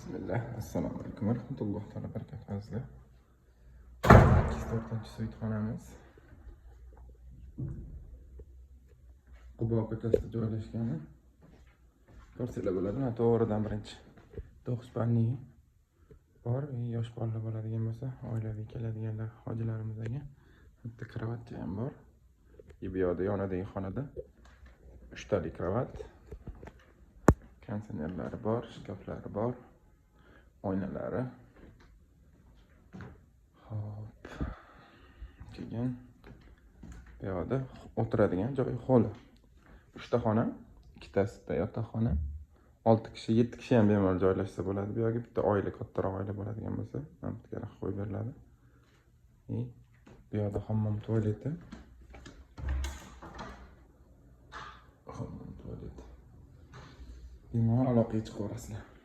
Bismillah. Assalomu alaykum va rahmatullohi taolo barakatuh azizlar. 4-suitxonamiz Qubo ko'chasida joylashgan. Ko'rsanglar bo'ladi. To'g'ridan birinchi 9 palli bor. Yosh bolalar bo'ladigan bo'lsa, oilaviy keladiganlar hojilarimizga bitta kravatcha ham bor. Bu yoqda yonidagi xonada 3 talik kravat, konditsionerlari bor, shkaflari bor, oynalari. Hop. Keyin bu yoqda o'tiradigan joy holi. 3 ta xona, ikkitasida yotoqxona. 6 kishi, 7 kishi ham bemalol joylashsa bo'ladi. Bu yoqda bitta oila, kattaroq oila bo'ladigan bo'lsa, mana bu yerga qo'yib beriladi. Bu yoqda hammom, tualeti. Hammom, tualet. Bemalol aloqaga chiqaverasizlar.